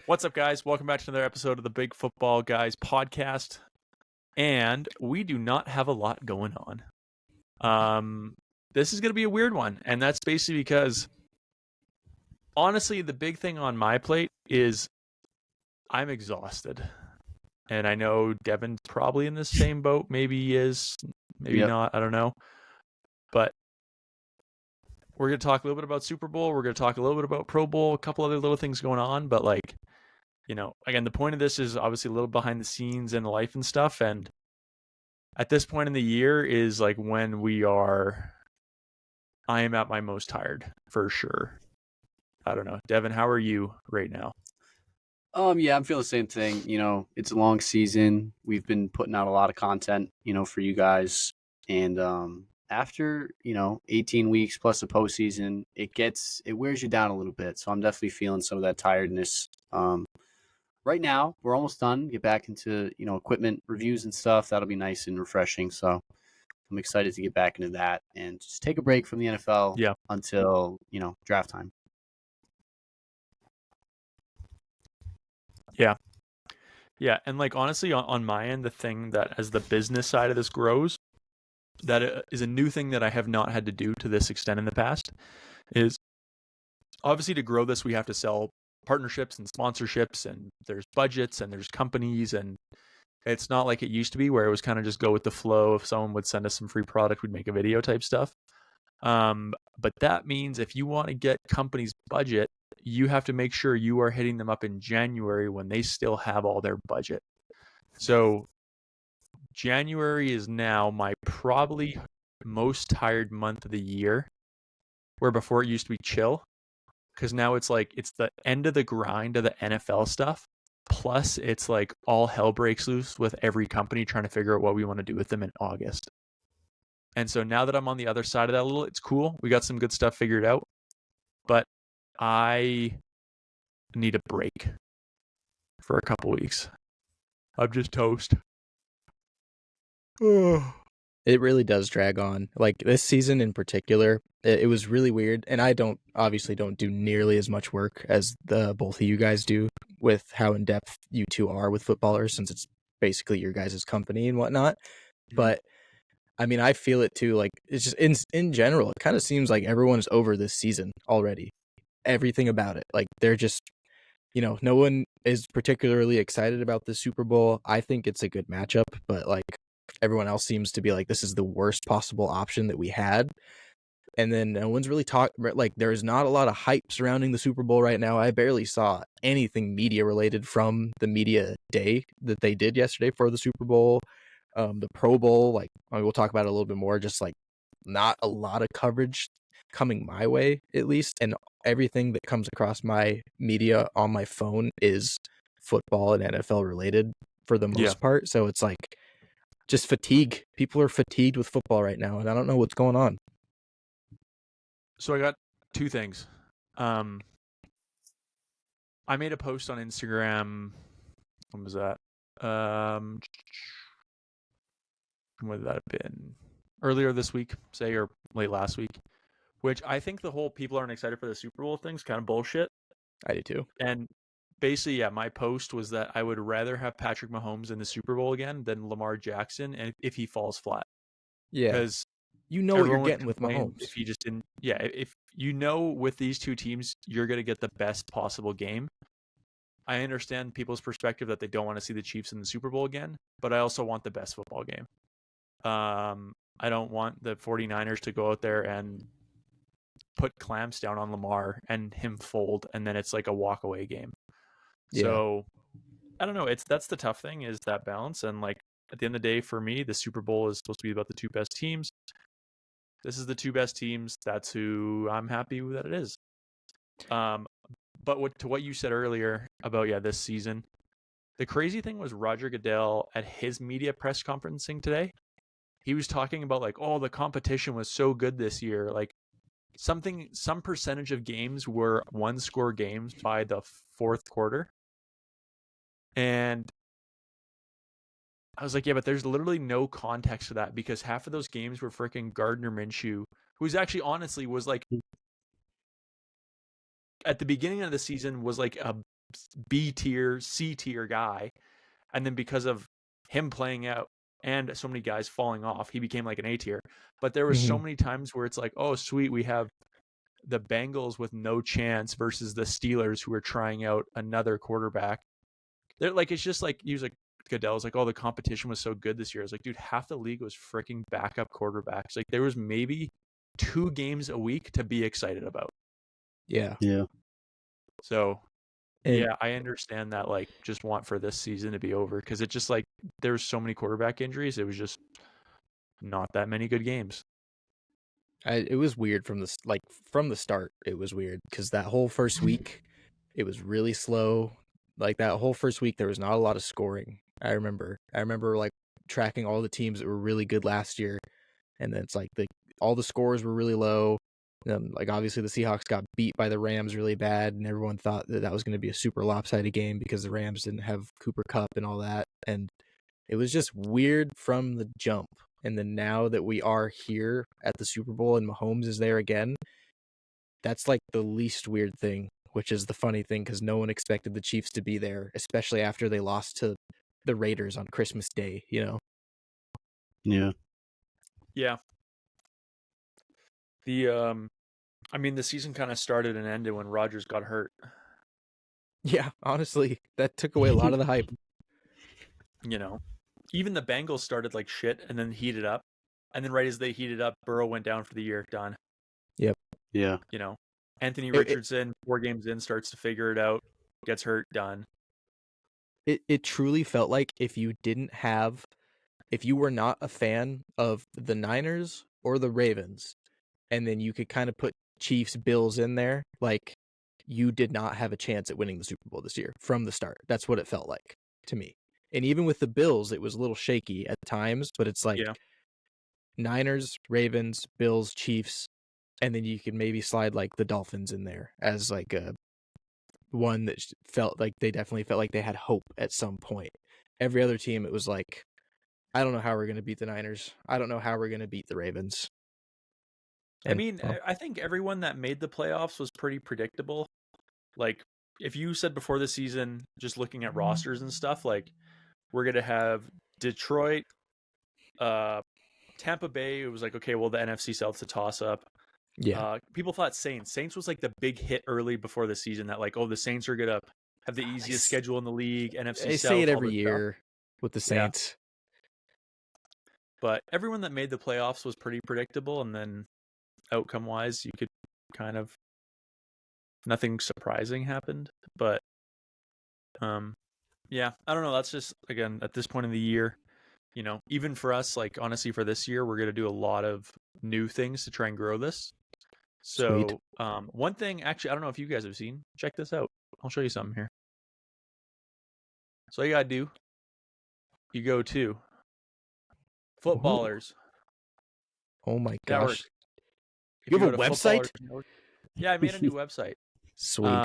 What's up, guys? Welcome back to another episode of the Big Football Guys podcast. And we do not have a lot going on. This is going to be a weird one. And that's basically because, honestly, the big thing on my plate is I'm exhausted. And I know Devin's probably in the same boat. Maybe he is, maybe not. I don't know. But we're going to talk a little bit about Super Bowl. We're going to talk a little bit about Pro Bowl, a couple other little things going on. But again, the point of this is obviously a little behind the scenes and life and stuff. And at this point in the year is like when I am at my most tired for sure. I don't know. Devin, how are you right now? Yeah, I'm feeling the same thing. It's a long season. We've been putting out a lot of content, for you guys. And after, 18 weeks plus the postseason, it wears you down a little bit. So I'm definitely feeling some of that tiredness. Right now, we're almost done. Get back into, equipment reviews and stuff. That'll be nice and refreshing. So I'm excited to get back into that and just take a break from the NFL until, draft time. Yeah. And honestly, on my end, the thing that as the business side of this grows, that is a new thing that I have not had to do to this extent in the past, is obviously to grow this, we have to sell partnerships and sponsorships, and there's budgets and there's companies, and it's not like it used to be where it was kind of just go with the flow. If someone would send us some free product, we'd make a video type stuff. But that means if you want to get companies' budget, you have to make sure you are hitting them up in January when they still have all their budget. So January is now my probably most tired month of the year, where before it used to be chill, because now it's the end of the grind of the NFL stuff. Plus, it's like all hell breaks loose with every company trying to figure out what we want to do with them in August. And so now that I'm on the other side of that a little, it's cool. We got some good stuff figured out. But I need a break for a couple weeks. I'm just toast. It really does drag on. Like this season in particular, it was really weird. And I don't do nearly as much work as both of you guys do with how in depth you two are with Footballrs, since it's basically your guys' company and whatnot. But I mean, I feel it too. Like it's just in general, it kind of seems like everyone's over this season already. Everything about it. Like they're just, no one is particularly excited about the Super Bowl. I think it's a good matchup, but everyone else seems to be like, this is the worst possible option that we had. And then no one's really there's not a lot of hype surrounding the Super Bowl right now. I barely saw anything media related from the media day that they did yesterday for the Super Bowl. The Pro Bowl, we'll talk about it a little bit more, just not a lot of coverage coming my way, at least. And everything that comes across my media on my phone is football and NFL related for the most part. So it's just fatigue. People are fatigued with football right now, and I don't know what's going on. So I got two things. I made a post on Instagram. When was that? When would that have been? Earlier this week, say, or late last week. Which I think the whole people aren't excited for the Super Bowl thing's kind of bullshit. I do too. And basically, my post was that I would rather have Patrick Mahomes in the Super Bowl again than Lamar Jackson, and if he falls flat. Yeah. Because what you're getting with Mahomes. If he just didn't, if with these two teams, you're going to get the best possible game. I understand people's perspective that they don't want to see the Chiefs in the Super Bowl again, but I also want the best football game. I don't want the 49ers to go out there and put clamps down on Lamar and him fold, and then it's like a walk away game. Yeah. So I don't know. That's the tough thing, is that balance. And at the end of the day, for me, the Super Bowl is supposed to be about the two best teams. This is the two best teams. That's who I'm happy that it is. But to what you said earlier about this season, the crazy thing was Roger Goodell at his media press conferencing today. He was talking about the competition was so good this year. Some percentage of games were 1-score games by the fourth quarter. And I was like, but there's literally no context to that, because half of those games were freaking Gardner Minshew, who's actually honestly was at the beginning of the season was a B tier, C tier guy, and then because of him playing out and so many guys falling off, he became like an A tier. But there was so many times where it's like, oh sweet, we have the Bengals with no chance versus the Steelers who are trying out another quarterback. They're like, it's just like, he was like, Goodell's like, oh, the competition was so good this year. I was like, dude, half the league was freaking backup quarterbacks. Like, there was maybe 2 games a week to be excited about. Yeah. So, And yeah, I understand that, like, just want for this season to be over because it just, like, there's so many quarterback injuries. It was just not that many good games. it was weird from the start. It was weird because that whole first week, it was really slow. Like that whole first week, there was not a lot of scoring. I remember like tracking all the teams that were really good last year, and then it's like all the scores were really low. Like obviously the Seahawks got beat by the Rams really bad, and everyone thought that was going to be a super lopsided game because the Rams didn't have Cooper Kupp and all that, and it was just weird from the jump. And then now that we are here at the Super Bowl and Mahomes is there again, that's like the least weird thing, which is the funny thing because no one expected the Chiefs to be there, especially after they lost to the Raiders on Christmas Day, you know? Yeah. Yeah. I mean, the season kind of started and ended when Rodgers got hurt. Yeah, honestly, that took away a lot of the hype. You know, even the Bengals started like shit and then heated up. And then right as they heated up, Burrow went down for the year. Done. Yep. Yeah. You know, Anthony Richardson, 4 games in, starts to figure it out, gets hurt, done. It truly felt like if you were not a fan of the Niners or the Ravens, and then you could kind of put Chiefs, Bills in there, like you did not have a chance at winning the Super Bowl this year from the start. That's what it felt like to me. And even with the Bills, it was a little shaky at times, but it's like Niners, Ravens, Bills, Chiefs, and then you could maybe slide like the Dolphins in there as like a one that felt like they definitely felt like they had hope at some point. Every other team, it was like, I don't know how we're going to beat the Niners. I don't know how we're going to beat the Ravens. I mean, I think everyone that made the playoffs was pretty predictable. Like, if you said before the season, just looking at rosters and stuff, like, we're going to have Detroit, Tampa Bay. It was like, okay, well, the NFC South's a toss-up. Yeah. People thought Saints. Saints was like the big hit early before the season that like, oh, the Saints are going to have the easiest schedule in the league, NFC They South. say it every year with the Saints. Yeah. But everyone that made the playoffs was pretty predictable, and then outcome-wise, you could kind of nothing surprising happened. But yeah, I don't know. That's just, again, at this point in the year, you know, even for us, like honestly, for this year, we're going to do a lot of new things to try and grow this. So one thing, actually, I don't know if you guys have seen. Check this out. I'll show you something here. So all you got to do, you go to Footballrs. Oh my gosh. If You have a website? Yeah, I made a new website. Sweet.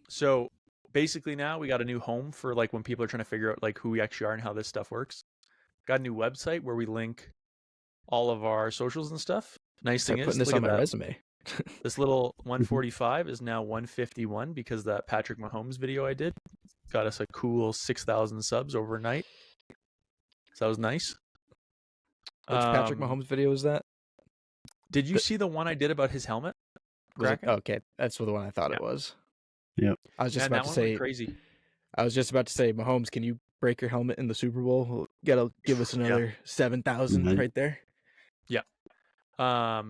So basically now we got a new home for like when people are trying to figure out like who we actually are and how this stuff works. Got a new website where we link all of our socials and stuff. Nice thing is, putting this on my resume. This little 145 is now 151 because that Patrick Mahomes video I did got us a cool 6,000 subs overnight. So that was nice. Which Patrick Mahomes video is that? Did you see the one I did about his helmet? Okay, that's the one I thought it was. Yep. I was just about to say crazy. I was just about to say, Mahomes, can you break your helmet in the Super Bowl? Gotta give us another 7,000 right there. Yeah. By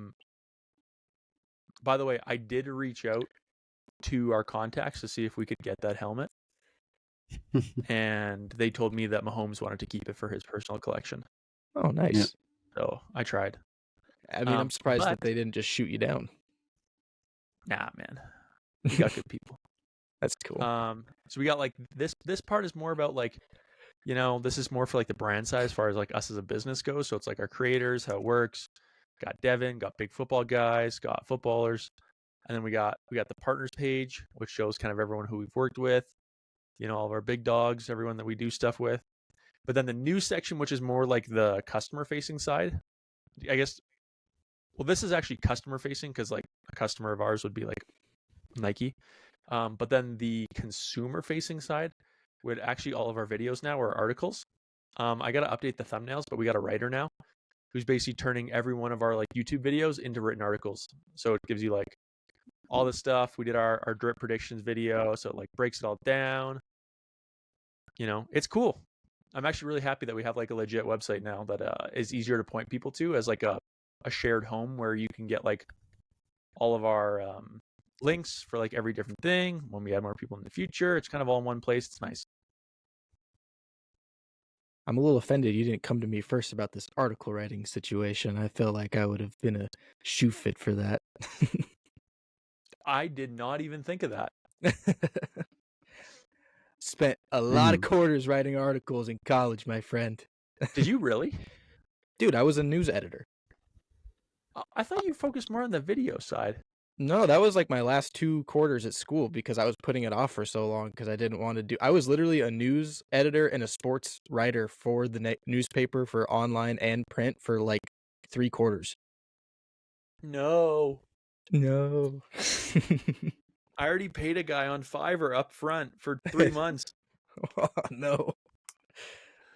the way, I did reach out to our contacts to see if we could get that helmet. And they told me that Mahomes wanted to keep it for his personal collection. Oh, nice. Yeah. So I tried. I mean, I'm surprised that they didn't just shoot you down. Nah, man. We got good people. That's cool. So we got like this part is more about like, you know, this is more for like the brand side as far as like us as a business goes. So it's like our creators, how it works. Got Devin, got BigFootballGuys, got Footballrs, and then we got the partners page, which shows kind of everyone who we've worked with, you know, all of our big dogs, everyone that we do stuff with. But then the news section, which is more like the customer facing side, I guess. Well, this is actually customer facing because like a customer of ours would be like Nike. But then the consumer facing side would actually all of our videos now are articles. I got to update the thumbnails, but we got a writer now who's basically turning every one of our like YouTube videos into written articles. So it gives you like all the stuff. We did our drip predictions video, so it like breaks it all down. You know, it's cool. I'm actually really happy that we have like a legit website now that is easier to point people to as like a shared home where you can get like all of our links for like every different thing. When we add more people in the future, it's kind of all in one place. It's nice. I'm a little offended you didn't come to me first about this article writing situation. I feel like I would have been a shoe fit for that. I did not even think of that. Spent a lot of quarters writing articles in college, my friend. Did you really? Dude, I was a news editor. I thought you focused more on the video side. No, that was like my last 2 quarters at school because I was putting it off for so long because I didn't want to do. I was literally a news editor and a sports writer for the newspaper for online and print for like 3 quarters. No. I already paid a guy on Fiverr up front for 3 months. Oh, no.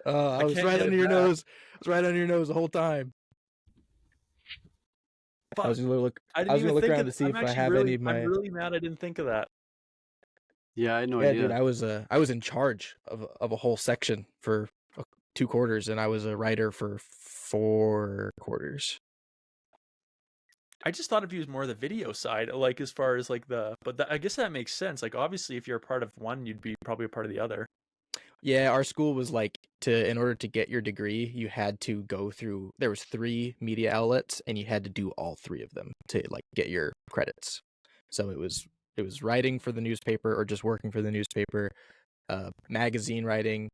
I was right under your nose. I was right under your nose the whole time. Fuck. I was gonna look think around to see if I have any of my. I'm really mad I didn't think of that. Yeah, I had no Yeah, idea. dude, I was in charge of a whole section for 2 quarters, and I was a writer for 4 quarters. I just thought of you as more the video side, like as far as like I guess that makes sense. Like obviously, if you're a part of one, you'd be probably a part of the other. Yeah, our school was like in order to get your degree, you had to go through. There was 3 media outlets, and you had to do all 3 of them to like get your credits. So it was writing for the newspaper or just working for the newspaper, magazine writing,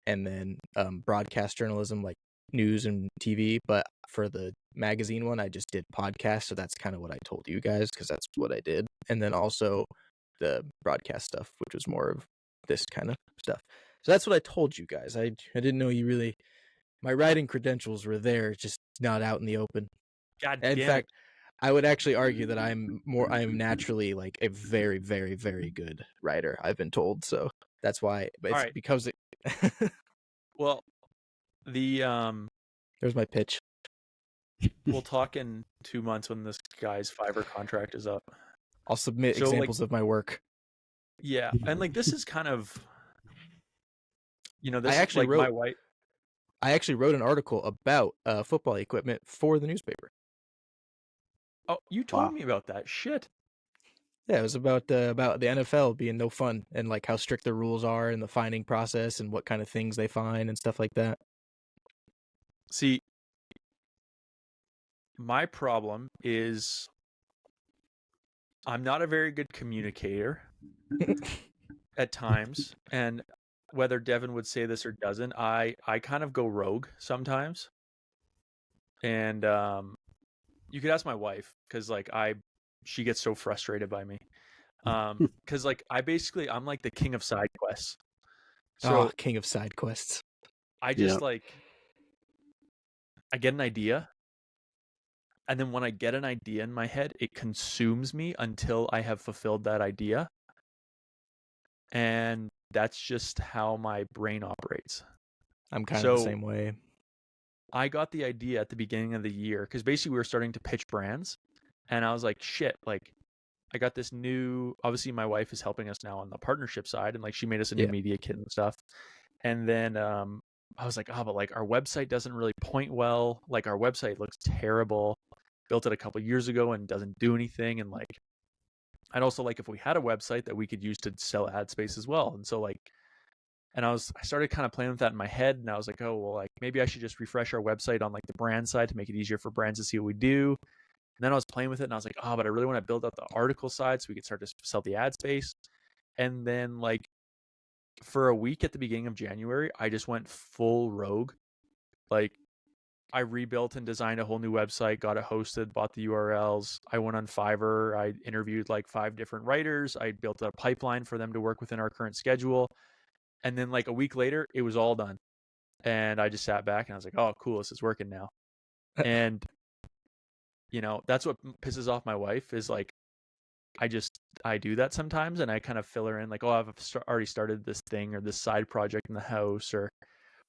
and then broadcast journalism like news and TV. But for the magazine one, I just did podcasts, so that's kind of what I told you guys because that's what I did. And then also the broadcast stuff, which was more of this kind of stuff. So that's what I told you guys. I didn't know you really. My writing credentials were there, just not out in the open. God In damn fact, I would actually argue that I am naturally like a very, very, very good writer. I've been told, so that's why. But it's right. because it. Well, the There's my pitch. We'll talk in 2 months when this guy's Fiverr contract is up. I'll submit examples of my work. Yeah, and like this is kind of, this I actually is like my wife. I actually wrote an article about football equipment for the newspaper. Oh, you told me about that shit. Yeah, it was about the NFL being no fun and like how strict the rules are and the finding process and what kind of things they find and stuff like that. See, my problem is I'm not a very good communicator at times, and whether Devin would say this or doesn't, I kind of go rogue sometimes. And you could ask my wife because like she gets so frustrated by me. Because like I'm like the king of side quests. So king of side quests. I just like I get an idea, and then when I get an idea in my head, it consumes me until I have fulfilled that idea. And that's just how my brain operates. I'm kind of the same way. I got the idea at the beginning of the year because basically we were starting to pitch brands, and I was like, shit, like I got this new, obviously my wife is helping us now on the partnership side, and like she made us a new media kit and stuff. And then I was like, but like our website doesn't really point well. Like our website looks terrible. Built it a couple years ago and doesn't do anything. And like, I'd also like if we had a website that we could use to sell ad space as well. And so like, and I started kind of playing with that in my head, and I was like, oh, well, like maybe I should just refresh our website on like the brand side to make it easier for brands to see what we do. And then I was playing with it, and I was like, but I really want to build out the article side so we could start to sell the ad space. And then like for a week at the beginning of January, I just went full rogue. Like I rebuilt and designed a whole new website, got it hosted, bought the URLs. I went on Fiverr. I interviewed like 5 different writers. I built a pipeline for them to work within our current schedule. And then like a week later, it was all done. And I just sat back and I was like, oh, cool, this is working now. And, that's what pisses off my wife is like, I do that sometimes, and I kind of fill her in like, oh, I've already started this thing or this side project in the house or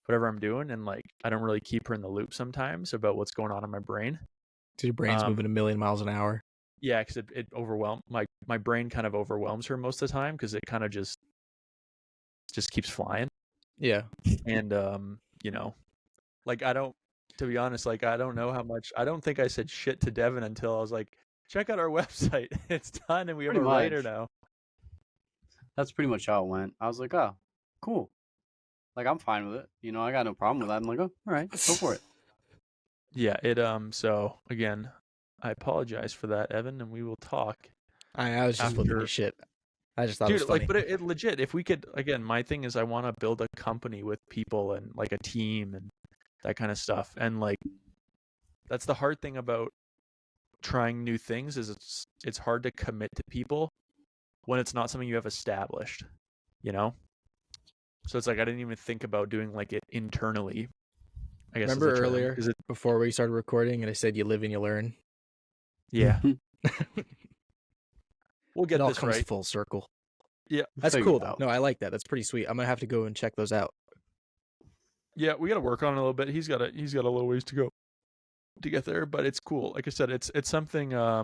whatever I'm doing, and like I don't really keep her in the loop sometimes about what's going on in my brain. So your brain's moving a million miles an hour. Yeah, because it overwhelms my brain kind of overwhelms her most of the time because it kind of just keeps flying. Yeah. And you know, like to be honest, like I don't know how much. I don't think I said shit to Devin until I was like, check out our website. It's done, and we have Pretty a writer much. now. That's pretty much how it went. I was like, oh, cool. Like, I'm fine with it. You know, I got no problem with that. I'm like, oh, all right, go for it. Yeah, so again, I apologize for that, Evan, and we will talk. I was just flipping your shit. I just thought it was funny. Like, but it legit, if we could, again, my thing is I want to build a company with people and like a team and that kind of stuff. And like, that's the hard thing about trying new things is it's hard to commit to people when it's not something you have established, you know? So it's like, I didn't even think about doing like it internally. I guess. Remember earlier before we started recording and I said you live and you learn? Yeah. We'll get it all this comes right. full circle. Yeah. That's cool though. No, I like that. That's pretty sweet. I'm going to have to go and check those out. Yeah, we got to work on it a little bit. He's got a little ways to go to get there, but it's cool. Like I said, it's something I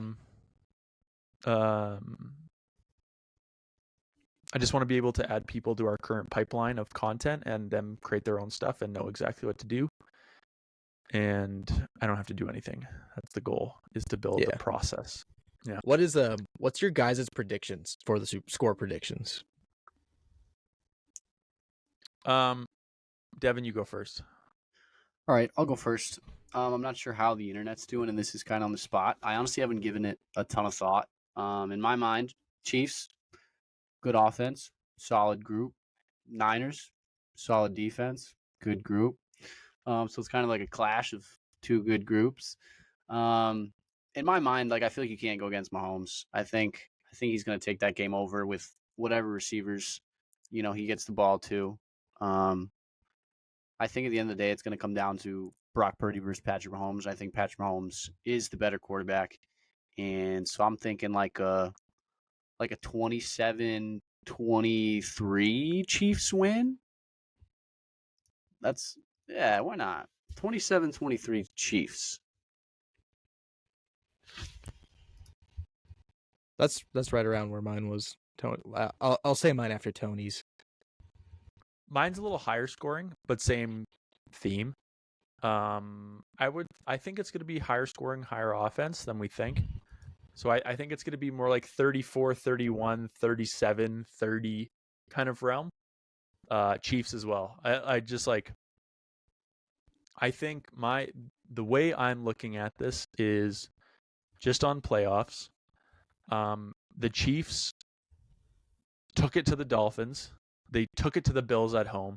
just want to be able to add people to our current pipeline of content and them create their own stuff and know exactly what to do. And I don't have to do anything. That's the goal, is to build the process. Yeah. What's your guys' predictions for the score predictions? Devin, you go first. All right, I'll go first. I'm not sure how the internet's doing, and this is kind of on the spot. I honestly haven't given it a ton of thought. In my mind, Chiefs, good offense, solid group. Niners, solid defense, good group. So it's kind of like a clash of two good groups. In my mind, like I feel like you can't go against Mahomes. I think he's going to take that game over with whatever receivers, he gets the ball to. I think at the end of the day, it's going to come down to Brock Purdy versus Patrick Mahomes. I think Patrick Mahomes is the better quarterback, and so I'm thinking like a 27-23 Chiefs win. Why not? 27-23 Chiefs. That's right around where mine was. I'll say mine after Tony's. Mine's a little higher scoring, but same theme. I think it's going to be higher scoring, higher offense than we think. So I think it's going to be more like 34, 31, 37, 30 kind of realm. Chiefs as well. I just like, I think the way I'm looking at this is just on playoffs. The Chiefs took it to the Dolphins. They took it to the Bills at home,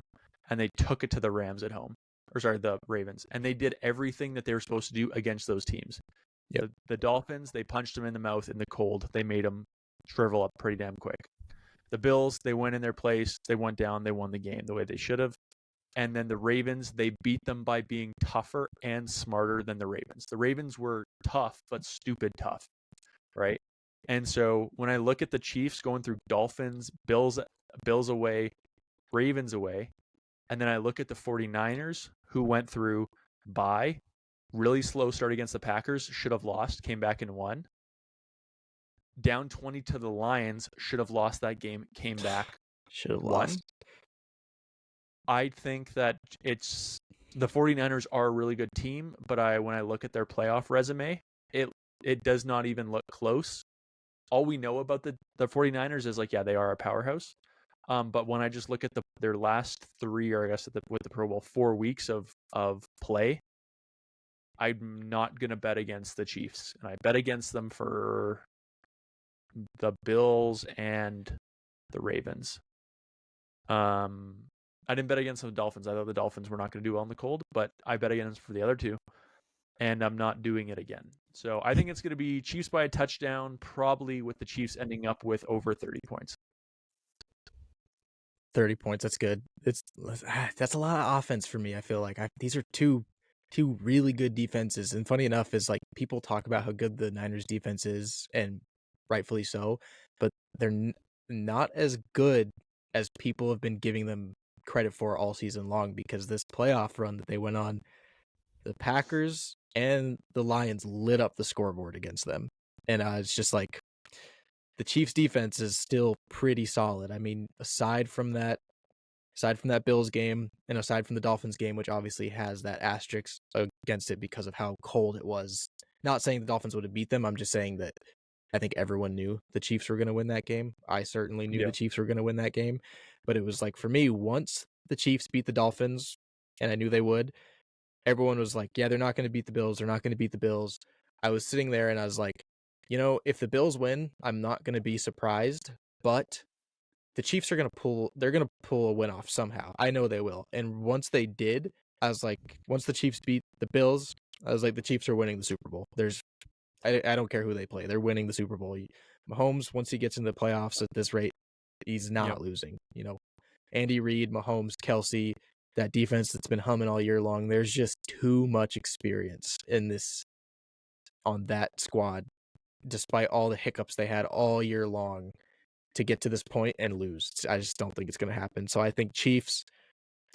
and they took it to the Rams at home. The Ravens. And they did everything that they were supposed to do against those teams. Yep. The Dolphins, they punched them in the mouth in the cold. They made them shrivel up pretty damn quick. The Bills, they went in their place. They went down. They won the game the way they should have. And then the Ravens, they beat them by being tougher and smarter than the Ravens. The Ravens were tough, but stupid tough, right? And so when I look at the Chiefs going through Dolphins, Bills away, Ravens away, and then I look at the 49ers who went through bye, really slow start against the Packers, should have lost, came back and won. Down 20 to the Lions, should have lost that game, came back, should have lost. I think that the 49ers are a really good team, but when I look at their playoff resume, it does not even look close. All we know about the 49ers is like, yeah, they are a powerhouse. But when I just look at their last 3, or I guess with the Pro Bowl, 4 weeks of play, I'm not going to bet against the Chiefs. And I bet against them for the Bills and the Ravens. I didn't bet against the Dolphins. I thought the Dolphins were not going to do well in the cold, but I bet against for the other two. And I'm not doing it again. So I think it's going to be Chiefs by a touchdown, probably with the Chiefs ending up with over 30 points. 30 points, that's good. That's a lot of offense for me. I feel like these are two really good defenses. And funny enough is like people talk about how good the Niners defense is, and rightfully so, but they're not as good as people have been giving them credit for all season long, because this playoff run that they went on, the Packers and the Lions lit up the scoreboard against them. And it's just like the Chiefs defense is still pretty solid. I mean, aside from that Bills game and aside from the Dolphins game, which obviously has that asterisk against it because of how cold it was. Not saying the Dolphins would have beat them. I'm just saying that I think everyone knew the Chiefs were going to win that game. I certainly knew the Chiefs were going to win that game. But it was like, for me, once the Chiefs beat the Dolphins, and I knew they would, everyone was like, yeah, they're not going to beat the Bills. They're not going to beat the Bills. I was sitting there and I was like, if the Bills win, I'm not going to be surprised, but the Chiefs are going to pull a win off somehow. I know they will. And once they did, I was like, once the Chiefs beat the Bills, I was like, the Chiefs are winning the Super Bowl. I don't care who they play. They're winning the Super Bowl. Mahomes, once he gets into the playoffs at this rate, he's not losing. Andy Reid, Mahomes, Kelsey, that defense that's been humming all year long. There's just too much experience on that squad, despite all the hiccups they had all year long, to get to this point and lose. I just don't think it's going to happen. So I think Chiefs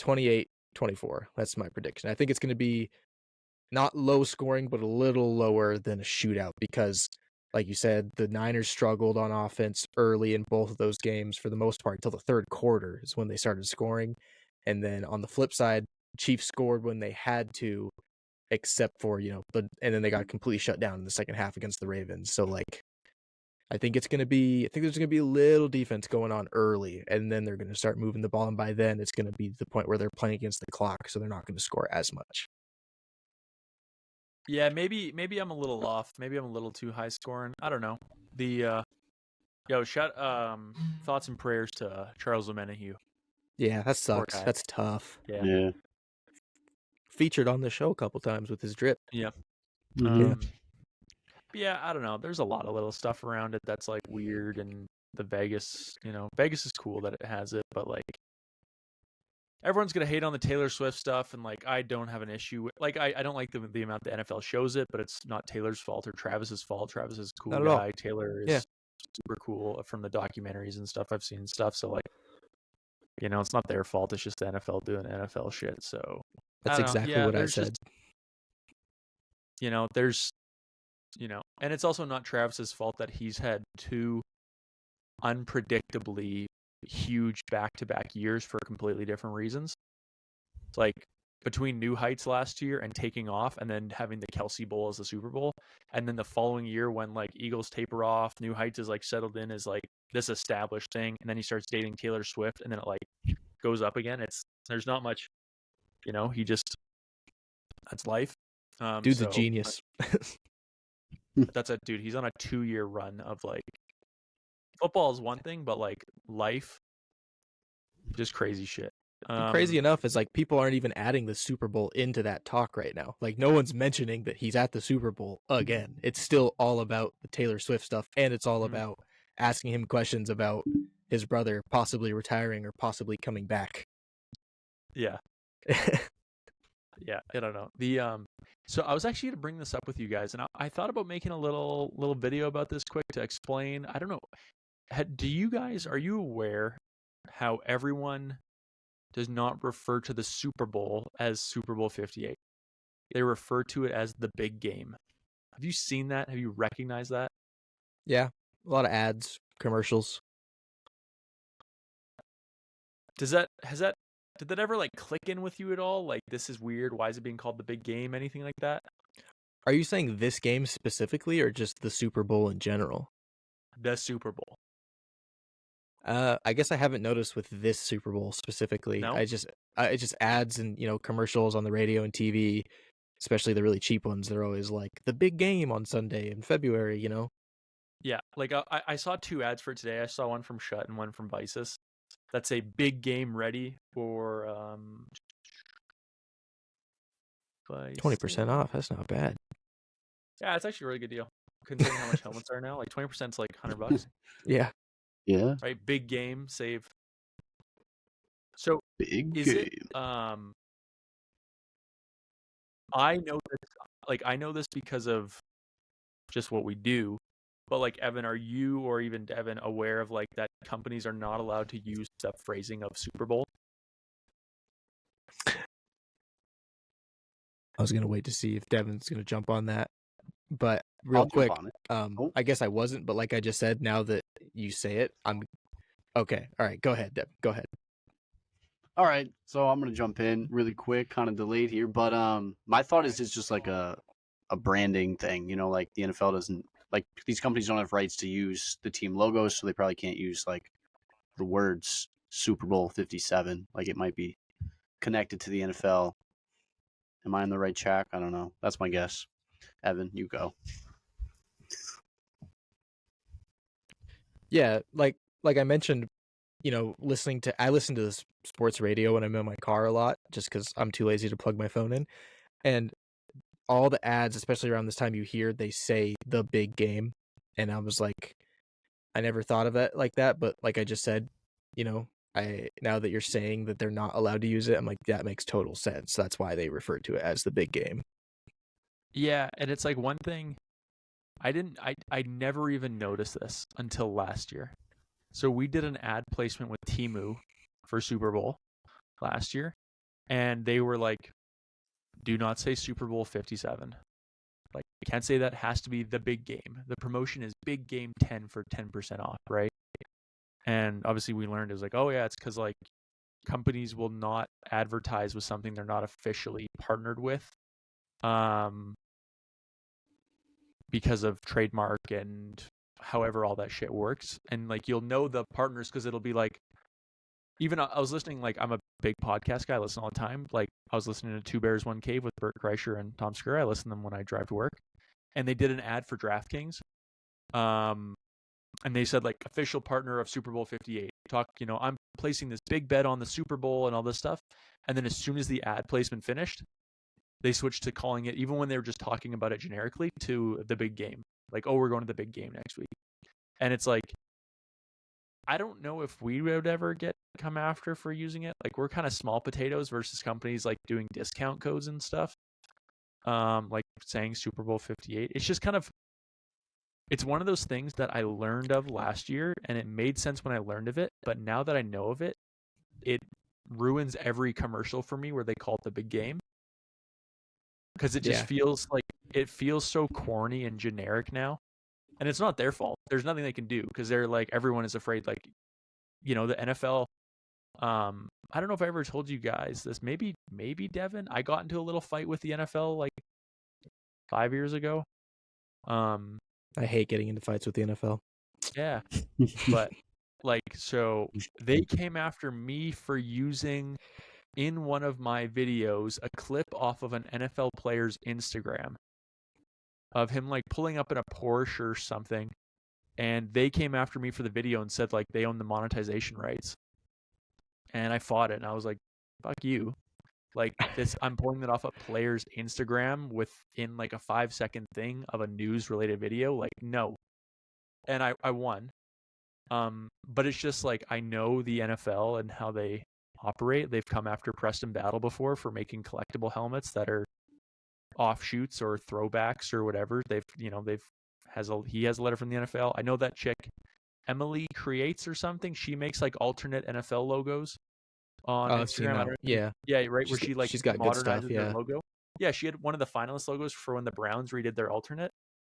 28-24. That's my prediction. I think it's going to be not low scoring, but a little lower than a shootout because, like you said, the Niners struggled on offense early in both of those games for the most part until the third quarter is when they started scoring. And then on the flip side, Chiefs scored when they had to, except for, and then they got completely shut down in the second half against the Ravens. So I think there's going to be a little defense going on early, and then they're going to start moving the ball. And by then it's going to be the point where they're playing against the clock. So they're not going to score as much. Yeah, maybe I'm a little off. Maybe I'm a little too high scoring. I don't know. Thoughts and prayers to Charles Omenihu. Yeah, that sucks. That's tough. Yeah. Featured on the show a couple times with his drip. Yeah. Mhm. Yeah, I don't know. There's a lot of little stuff around it that's like weird, and the Vegas is cool that it has it, but like everyone's gonna hate on the Taylor Swift stuff, and like I don't have an issue with, like I don't like the amount the NFL shows it, but it's not Taylor's fault or Travis's fault. Travis is a cool guy. Taylor is super cool from the documentaries and stuff I've seen and stuff. So like, it's not their fault. It's just the NFL doing NFL shit. So that's exactly what I said. There's and it's also not Travis's fault that he's had two unpredictably huge back-to-back years for completely different reasons. It's like between New Heights last year and taking off, and then having the Kelsey Bowl as the Super Bowl, and then the following year when like Eagles taper off, New Heights is like settled in as like this established thing, and then he starts dating Taylor Swift, and then it like goes up again. There's not much, that's life. Dude's a genius. That's a dude. He's on a 2-year run of like football is one thing, but like life, just crazy shit. Crazy enough is like people aren't even adding the Super Bowl into that talk right now. Like no one's mentioning that he's at the Super Bowl again. It's still all about the Taylor Swift stuff, and it's all about asking him questions about his brother possibly retiring or possibly coming back. Yeah. Yeah, I don't know. So I was actually going to bring this up with you guys, and I thought about making a little video about this quick to explain. I don't know. Are you aware how everyone does not refer to the Super Bowl as Super Bowl 58? They refer to it as the big game. Have you seen that? Have you recognized that? Yeah, a lot of ads, commercials. Did that ever like click in with you at all? Like, this is weird. Why is it being called the big game? Anything like that? Are you saying this game specifically, or just the Super Bowl in general? The Super Bowl. I guess I haven't noticed with this Super Bowl specifically. No? It just ads and commercials on the radio and TV, especially the really cheap ones. They're always like the big game on Sunday in February. Yeah, like I saw 2 ads for it today. I saw one from Shut and one from Vices. That's a big game ready for 20% off. That's not bad. Yeah, it's actually a really good deal considering how much helmets are now. Like 20% is like $100. Yeah. Yeah. Right, big game save. So Big is game. it I know this because of just what we do. But like Evan, are you or even Devin aware of like that companies are not allowed to use the phrasing of Super Bowl? I was gonna wait to see if Devin's gonna jump on that, but real I'll quick, jump on it. I guess I wasn't, but like I just said, now that you say it, I'm okay. All right, go ahead, Devin. Go ahead. All right, so I'm gonna jump in really quick, kind of delayed here, but my thought is it's just like a branding thing, you know, like the NFL doesn't like these companies don't have rights to use the team logos, so they probably can't use like the words Super Bowl 57, like it might be connected to the NFL. Am I on the right track? I don't know. That's my guess. Evan, you go. Yeah, like I mentioned, you know, I listen to this sports radio when I'm in my car a lot, just because I'm too lazy to plug my phone in, and all the ads, especially around this time, you hear they say the big game, and I was like, I never thought of it like that, but like I just said, you know, now that you're saying that they're not allowed to use it, I'm like, that makes total sense. That's why they refer to it as the big game. Yeah, and it's like one thing I never even noticed this until last year. So we did an ad placement with Temu for Super Bowl last year, and they were like, do not say Super Bowl 57. Like, you can't say that, it has to be the big game. The promotion is big game 10 for 10% off, right? And obviously we learned it was like, oh yeah, it's because like companies will not advertise with something they're not officially partnered with. Because of trademark and however all that shit works. And like you'll know the partners because it'll be like, even I was listening, like I'm a big podcast guy, I listen all the time. Like I was listening to Two Bears, One Cave with Bert Kreischer and Tom Segura. I listen to them when I drive to work. And they did an ad for DraftKings. And they said like official partner of Super Bowl 58. Talk, you know, I'm placing this big bet on the Super Bowl and all this stuff. And then as soon as the ad placement finished, they switched to calling it, even when they were just talking about it generically, to the big game. Like, oh, we're going to the big game next week. And it's like, I don't know if we would ever get come after for using it. Like, we're kind of small potatoes versus companies like doing discount codes and stuff. Like saying Super Bowl 58. It's just kind of, it's one of those things that I learned of last year, and it made sense when I learned of it. But now that I know of it, it ruins every commercial for me where they call it the big game. Because it just feels like it feels so corny and generic now, and it's not their fault. There's nothing they can do because they're like everyone is afraid. Like, you know, the NFL. I don't know if I ever told you guys this. Maybe Devin. I got into a little fight with the NFL like 5 years ago. I hate getting into fights with the NFL. Yeah, but like so they came after me for using in one of my videos a clip off of an NFL player's Instagram of him like pulling up in a Porsche or something, and they came after me for the video and said like they own the monetization rights. And I fought it, and I was like, fuck you. Like this, I'm pulling that off a player's Instagram within like a 5-second thing of a news related video. Like, no. And I won. But it's just like I know the NFL and how they operate. They've come after Preston Battle before for making collectible helmets that are offshoots or throwbacks or whatever. He has a letter from the NFL. I know that chick Emily Creates or something. She makes like alternate NFL logos on Instagram. Yeah, right. Where she like she's got good stuff. modernizes Yeah, their logo. Yeah, she had one of the finalist logos for when the Browns redid their alternate,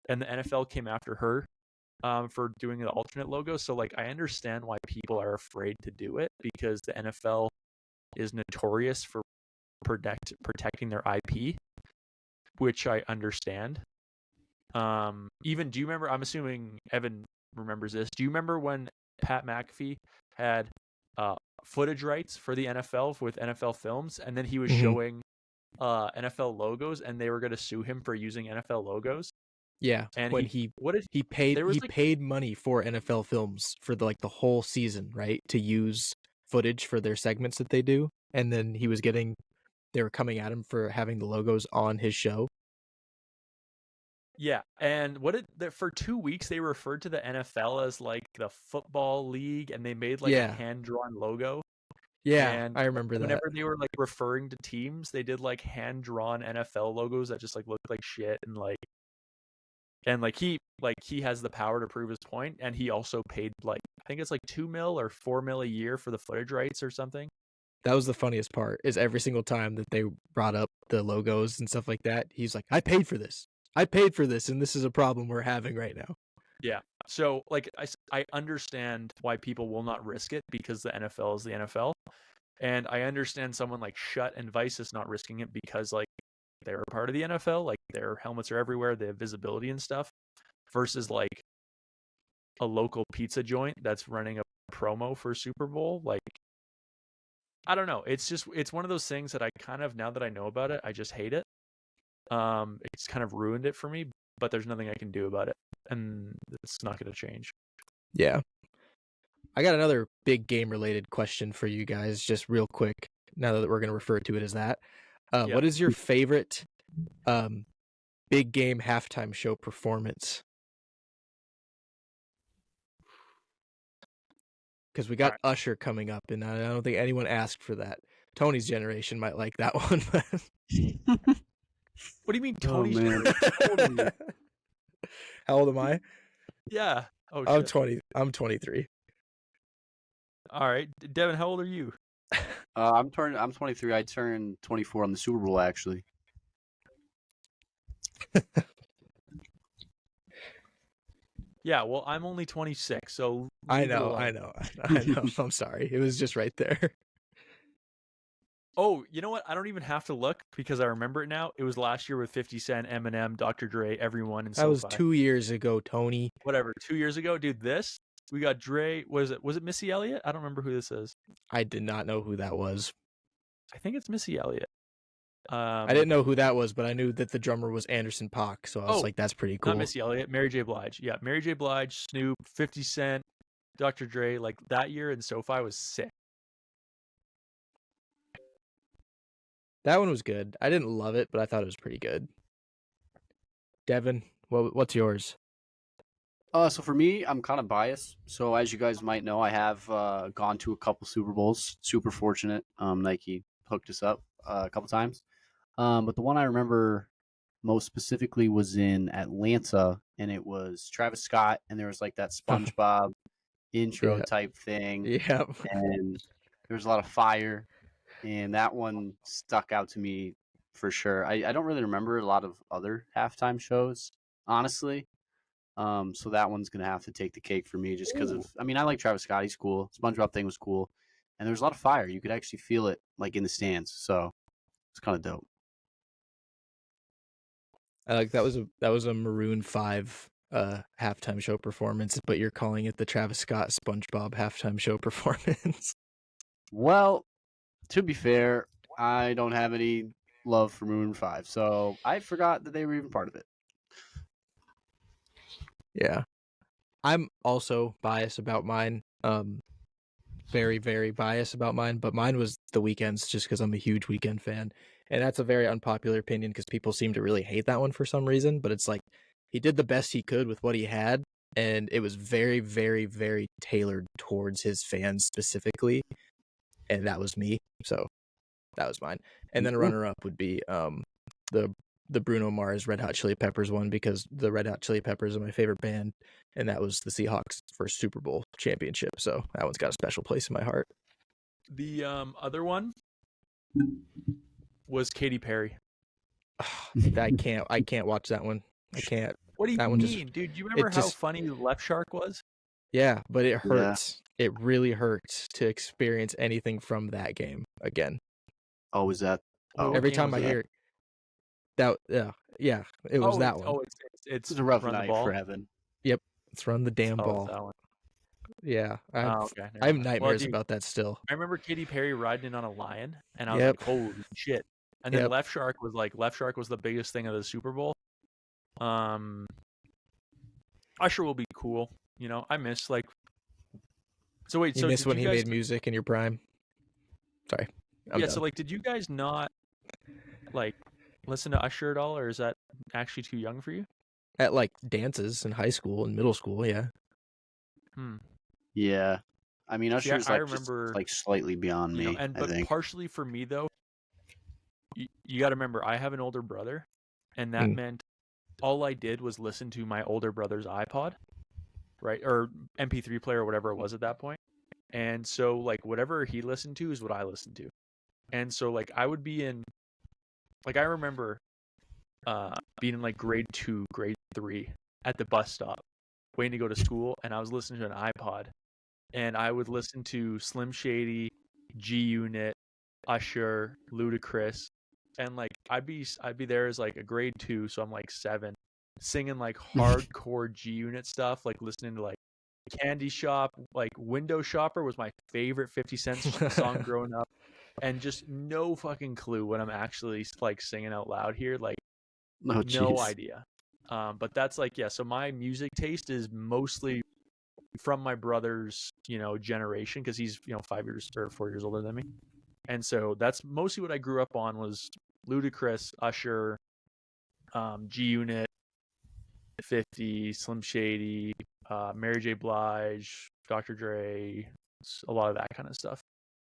and the NFL came after her for doing the alternate logo. So like I understand why people are afraid to do it because the NFL is notorious for protecting their IP, which I understand. Even do you remember? I'm assuming Evan remembers this. Do you remember when Pat McAfee had footage rights for the NFL with NFL Films, and then he was showing NFL logos, and they were going to sue him for using NFL logos? Yeah, and when he paid money for NFL Films for the whole season, right, to use footage for their segments that they do, and then they were coming at him for having the logos on his show. Yeah, and for 2 weeks they referred to the NFL as like the football league, and they made like a hand-drawn logo. Yeah, and I remember that. Whenever they were like referring to teams, they did like hand-drawn NFL logos that just like looked like shit, and like And he has the power to prove his point, and he also paid I think it's $2 million or $4 million a year for the footage rights or something. That was the funniest part, is every single time that they brought up the logos and stuff like that, he's like, I paid for this, and this is a problem we're having right now. Yeah. So I understand why people will not risk it, because the NFL is the NFL. And I understand someone like Shut and Vices not risking it because they're a part of the NFL, their helmets are everywhere, they have visibility and stuff, versus a local pizza joint that's running a promo for Super Bowl. I don't know. It's one of those things that I kind of, now that I know about it, I just hate it. It's kind of ruined it for me, but there's nothing I can do about it, and it's not going to change. Yeah. I got another big game related question for you guys, just real quick, now that we're going to refer to it as that. Yeah. What is your favorite big game halftime show performance? Because we got Usher coming up, and I don't think anyone asked for that. Tony's generation might like that one. What do you mean, Tony's man. How old am I? Yeah. Oh, I'm shit. 20. I'm 23. All right, Devin, how old are you? I'm 23. I turned 24 on the Super Bowl, actually. Yeah, well, I'm only 26, so I know. I'm sorry. It was just right there. Oh, you know what? I don't even have to look because I remember it now. It was last year with 50 Cent, Eminem, Dr. Dre, everyone, and that was 2 years ago, Tony. Whatever, 2 years ago, dude. We got Dre. Was it Missy Elliott? I don't remember who this is. I did not know who that was. I think it's Missy Elliott. I didn't know who that was, but I knew that the drummer was Anderson .Paak, so I was like, that's pretty cool. Not Missy Elliott, Mary J. Blige. Yeah, Mary J. Blige, Snoop, 50 Cent, Dr. Dre. That year in SoFi was sick. That one was good. I didn't love it, but I thought it was pretty good. Devin, what's yours? So for me, I'm kind of biased. So as you guys might know, I have gone to a couple Super Bowls. Super fortunate. Nike hooked us up a couple times. But the one I remember most specifically was in Atlanta, and it was Travis Scott, and there was that SpongeBob intro type thing. Yeah. And there was a lot of fire, and that one stuck out to me for sure. I don't really remember a lot of other halftime shows, honestly. So that one's going to have to take the cake for me just because of, I like Travis Scott. He's cool. SpongeBob thing was cool. And there was a lot of fire. You could actually feel it in the stands. So it's kind of dope. I like that was a Maroon 5 halftime show performance, but you're calling it the Travis Scott SpongeBob halftime show performance. Well, to be fair, I don't have any love for Maroon 5, so I forgot that they were even part of it. Yeah. I'm also biased about mine. Very, very biased about mine, but mine was The Weeknd's just because I'm a huge Weeknd fan. And that's a very unpopular opinion because people seem to really hate that one for some reason, but it's he did the best he could with what he had, and it was very, very, very tailored towards his fans specifically, and that was me, so that was mine. And then a runner-up would be the Bruno Mars Red Hot Chili Peppers one, because the Red Hot Chili Peppers are my favorite band, and that was the Seahawks' first Super Bowl championship, so that one's got a special place in my heart. The other one was Katy Perry. I can't watch that one. I can't. What do you that mean, one just, dude? Do you remember how funny Left Shark was? Yeah, but it hurts. Yeah. It really hurts to experience anything from that game again. Oh, is that? Oh, every time I hear that, yeah, it was that one. Oh, it's a rough Run night the Ball. for heaven. Yep, it's Run the Damn Ball. That one. Yeah, I have nightmares about that still. I remember Katy Perry riding in on a lion, and I was like, "Holy shit!" And then Left Shark was the biggest thing of the Super Bowl. Usher will be cool, I miss So wait, you miss when he made music in your prime? Sorry. I'm done. So did you guys not listen to Usher at all, or is that actually too young for you? At dances in high school and middle school, yeah. Yeah, Usher's I remember, just, slightly beyond me. But partially for me though, you got to remember I have an older brother, and that meant all I did was listen to my older brother's iPod, right? Or MP3 player or whatever it was at that point. And so like whatever he listened to is what I listened to. And so like I would be in, like I remember being in like grade 2, grade 3 at the bus stop waiting to go to school, and I was listening to an iPod, and I would listen to Slim Shady, G Unit, Usher, Ludacris, and like I'd be there as like a grade 2, so I'm like 7, singing like hardcore G Unit stuff, like listening to like Candy Shop, like Window Shopper was my favorite 50 Cent song growing up, and just no fucking clue what I'm actually like singing out loud here, like Oh, no jeez. idea. But that's like, yeah, so my music taste is mostly from my brother's, generation, because he's, 5 years or 4 years older than me. And so that's mostly what I grew up on was Ludacris, Usher, G Unit, 50, Slim Shady, Mary J. Blige, Dr. Dre, a lot of that kind of stuff.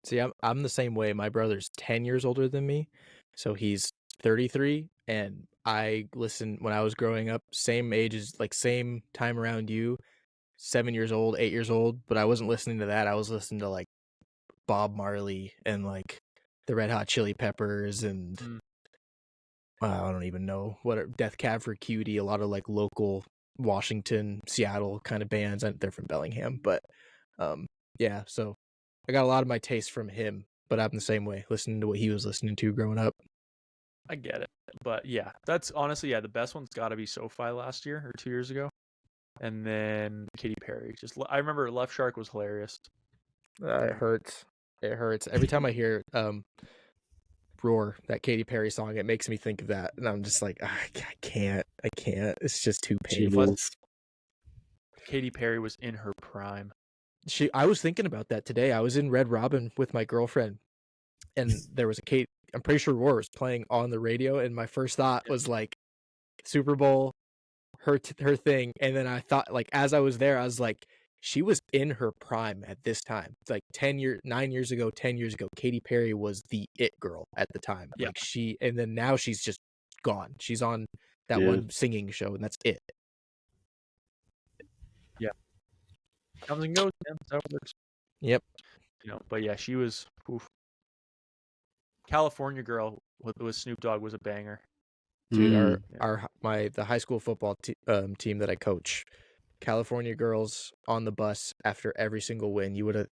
See, I'm the same way. My brother's 10 years older than me, so he's 33, and I listened when I was growing up, same age as, like, same time around you, 7 years old, 8 years old, but I wasn't listening to that. I was listening to, like, Bob Marley and, like, the Red Hot Chili Peppers and I don't even know what Death Cab for Cutie, a lot of, like, local Washington, Seattle kind of bands. They're from Bellingham, but yeah, so I got a lot of my taste from him, but I'm the same way, listening to what he was listening to growing up. I get it. But yeah, that's honestly, yeah, the best one's got to be SoFi last year or 2 years ago. And then Katy Perry. I remember Left Shark was hilarious. It hurts. It hurts. Every time I hear Roar, that Katy Perry song, it makes me think of that. And I'm just like, I can't. It's just too painful. Jeez. Katy Perry was in her prime. I was thinking about that today. I was in Red Robin with my girlfriend, and there was I'm pretty sure Roar was playing on the radio, and my first thought was like Super Bowl, her thing, and then I thought, like, as I was there, I was like, she was in her prime at this time. Like 9 years ago, 10 years ago, Katy Perry was the it girl at the time. Yeah. Like and then now she's just gone. She's on that one singing show, and that's it. Yeah. Comes and goes, man. That's how it works. Yep. But yeah, she was California Girl with Snoop Dogg was a banger. Dude, the high school football team that I coach, California girls on the bus after every single win. You would